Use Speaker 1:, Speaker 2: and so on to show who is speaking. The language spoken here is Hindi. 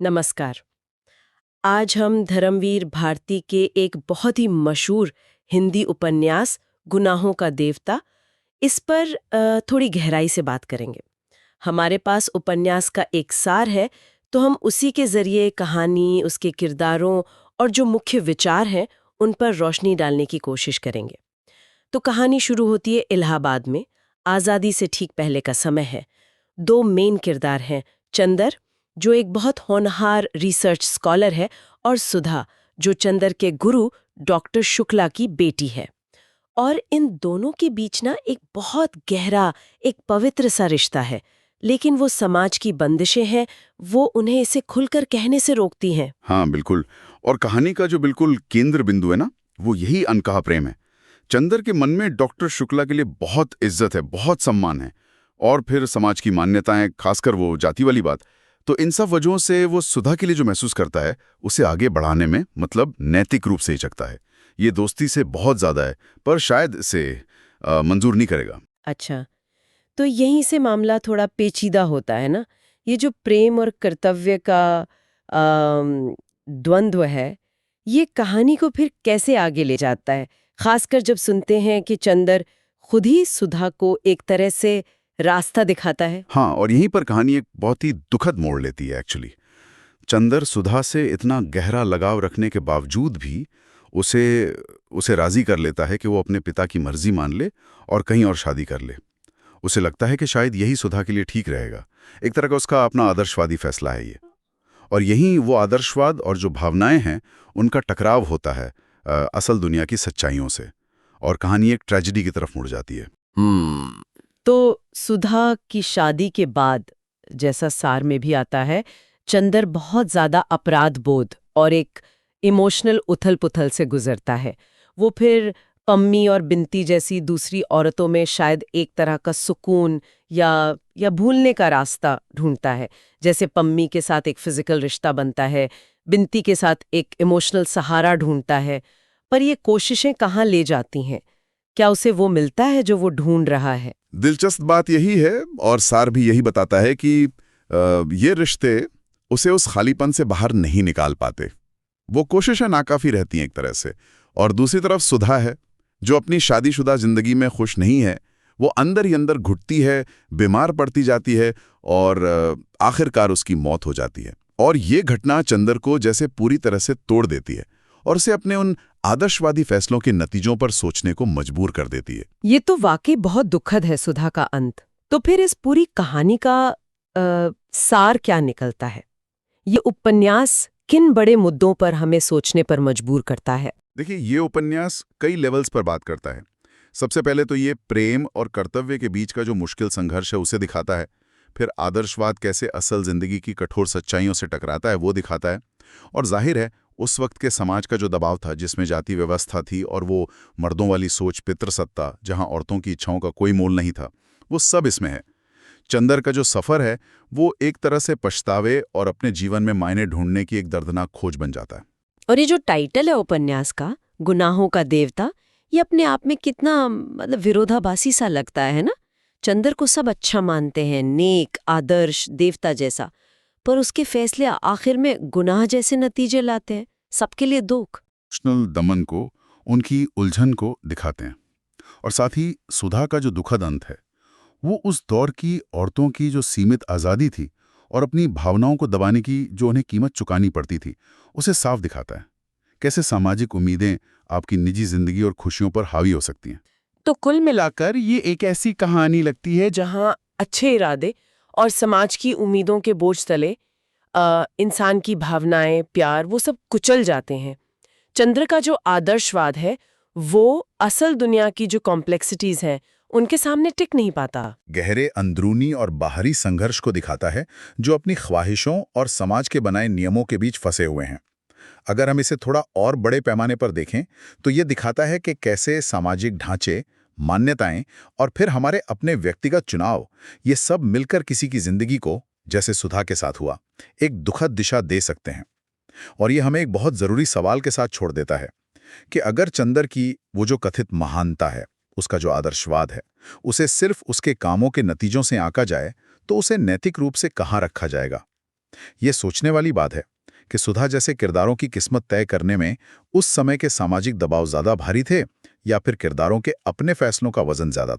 Speaker 1: नमस्कार। आज हम धर्मवीर भारती के एक बहुत ही मशहूर हिंदी उपन्यास गुनाहों का देवता इस पर थोड़ी गहराई से बात करेंगे। हमारे पास उपन्यास का एक सार है, तो हम उसी के जरिए कहानी, उसके किरदारों और जो मुख्य विचार हैं उन पर रोशनी डालने की कोशिश करेंगे। तो कहानी शुरू होती है इलाहाबाद में। आज़ादी से ठीक पहले का समय है। दो मेन किरदार हैं, चंदर जो एक बहुत होनहार रिसर्च स्कॉलर है, और सुधा जो चंदर के गुरु डॉक्टर शुक्ला की बेटी है। और इन दोनों के बीच ना एक बहुत गहरा, एक पवित्र सा रिश्ता है, लेकिन वो समाज की बंदिशें हैं, वो उन्हें इसे खुलकर कहने से रोकती हैं।
Speaker 2: हाँ, बिल्कुल। और कहानी का जो बिल्कुल केंद्र बिंदु है ना, वो यही अनकहा प्रेम है। चंदर के मन में डॉक्टर शुक्ला के लिए बहुत इज्जत है, बहुत सम्मान है। और फिर समाज की मान्यताएं, खासकर वो जाति वाली बात। तो इन सब वजहों से वो सुधा के लिए जो महसूस करता है, उसे आगे बढ़ाने में मतलब नैतिक रूप से हिचकता है। ये दोस्ती से बहुत ज्यादा है, पर शायद इसे मंजूर नहीं करेगा।
Speaker 1: अच्छा, तो यहीं से मामला थोड़ा पेचीदा होता है ना। ये जो प्रेम और कर्तव्य का द्वंद्व है, ये कहानी को फिर कैसे आगे ले जाता है, खासकर जब सुनते हैं कि चंदर खुद ही सुधा को एक तरह से रास्ता दिखाता है।
Speaker 2: हाँ, और यहीं पर कहानी एक बहुत ही दुखद मोड़ लेती है एक्चुअली। चंदर सुधा से इतना गहरा लगाव रखने के बावजूद भी उसे उसे राजी कर लेता है कि वो अपने पिता की मर्जी मान ले और कहीं और शादी कर ले। उसे लगता है कि शायद यही सुधा के लिए ठीक रहेगा। एक तरह का उसका अपना आदर्शवादी फैसला है ये। और यहीं वो आदर्शवाद और जो भावनाएं हैं, उनका टकराव होता है असल दुनिया की सच्चाइयों से। और कहानी एक ट्रेजेडी की तरफ मुड़ जाती है।
Speaker 1: तो सुधा की शादी के बाद, जैसा सार में भी आता है, चंदर बहुत ज्यादा अपराध बोध और एक इमोशनल उथल-पुथल से गुजरता है। वो फिर पम्मी और बिंती जैसी दूसरी औरतों में शायद एक तरह का सुकून या भूलने का रास्ता ढूंढता है। जैसे पम्मी के साथ एक फिजिकल रिश्ता बनता है, बिंती के साथ एक इमोशनल सहारा ढूंढता है। पर ये कोशिशें कहाँ ले जाती हैं? क्या उसे वो मिलता है जो वो ढूंढ रहा है?
Speaker 2: दिलचस्प बात यही है, और सार भी यही बताता है कि ये रिश्ते उसे उस खालीपन से बाहर नहीं निकाल पाते। वो कोशिशें नाकाफी रहती हैं एक तरह से। और दूसरी तरफ सुधा है, जो अपनी शादीशुदा जिंदगी में खुश नहीं है। वो अंदर ही अंदर घुटती है, बीमार पड़ती जाती है, और आखिरकार उसकी मौत हो जाती है। और ये घटना चंदर को जैसे पूरी तरह से तोड़ देती है और उसे अपने उन आदर्शवादी फैसलों के नतीजों पर सोचने को मजबूर कर देती है।
Speaker 1: ये तो वाकई बहुत दुखद है, सुधा का अंत। तो फिर इस पूरी कहानी का सार क्या निकलता है? ये उपन्यास किन बड़े मुद्दों पर हमें सोचने पर मजबूर करता है?
Speaker 2: देखिए, ये उपन्यास कई लेवल्स पर बात करता है। सबसे पहले तो ये प्रेम और कर्तव्य के बीच का जो मुश्किल संघर्ष है उसे दिखाता है। फिर आदर्शवाद कैसे असल जिंदगी की कठोर सच्चाइयों से टकराता है वो दिखाता है। और जाहिर है, उस वक्त के समाज का जो दबाव था, जिसमें जाति व्यवस्था थी और वो मर्दों वाली सोच, पितृसत्ता, जहां औरतों की इच्छाओं का कोई मोल नहीं था, वो सब इसमें है। चंदर का जो सफर है, वो एक तरह से पछतावे और अपने जीवन में मायने ढूंढने की एक दर्दनाक खोज बन जाता है।
Speaker 1: और ये जो टाइटल है उपन्यास का, गुनाहों का देवता, ये अपने आप में कितना मतलब विरोधाभासी सा लगता है ना। चंदर को सब अच्छा मानते हैं, नेक, आदर्श, देवता जैसा, पर उसके फैसले आखिर में गुनाह जैसे नतीजे लाते हैं, सबके लिए दुख।
Speaker 2: इमोशनल दमन को, उनकी उलझन को दिखाते हैं। और साथ ही सुधा का जो दुखद अंत है, वो उस दौर की औरतों की जो सीमित आज़ादी थी और अपनी भावनाओं को दबाने की जो उन्हें कीमत चुकानी पड़ती थी, उसे साफ दिखाता है। कैसे सामाजिक उम्मीदें आपकी निजी जिंदगी और खुशियों पर हावी हो सकती हैं।
Speaker 1: तो कुल मिलाकर ये एक ऐसी कहानी लगती है जहां अच्छे इरादे और समाज की उम्मीदों के बोझ तले इंसान की भावनाएं, प्यार, वो सब कुचल जाते हैं। चंद्र का जो आदर्शवाद है, वो असल दुनिया की जो कॉम्प्लेक्सिटीज हैं उनके सामने टिक नहीं पाता।
Speaker 2: गहरे अंदरूनी और बाहरी संघर्ष को दिखाता है, जो अपनी ख्वाहिशों और समाज के बनाए नियमों के बीच फंसे हुए हैं। अगर हम इसे थोड़ा और बड़े पैमाने पर देखें, तो ये दिखाता है कि कैसे सामाजिक ढांचे, मान्यताएं और फिर हमारे अपने व्यक्तिगत चुनाव, ये सब मिलकर किसी की जिंदगी को, जैसे सुधा के साथ हुआ, एक दुखद दिशा दे सकते हैं। और ये हमें एक बहुत जरूरी सवाल के साथ छोड़ देता है कि अगर चंदर की वो जो कथित महानता है, उसका जो आदर्शवाद है, उसे सिर्फ उसके कामों के नतीजों से आंका जाए, तो उसे नैतिक रूप से कहाँ रखा जाएगा। ये सोचने वाली बात है कि सुधा जैसे किरदारों की किस्मत तय करने में उस समय के सामाजिक दबाव ज्यादा भारी थे या फिर किरदारों के अपने फैसलों का वजन ज्यादा था।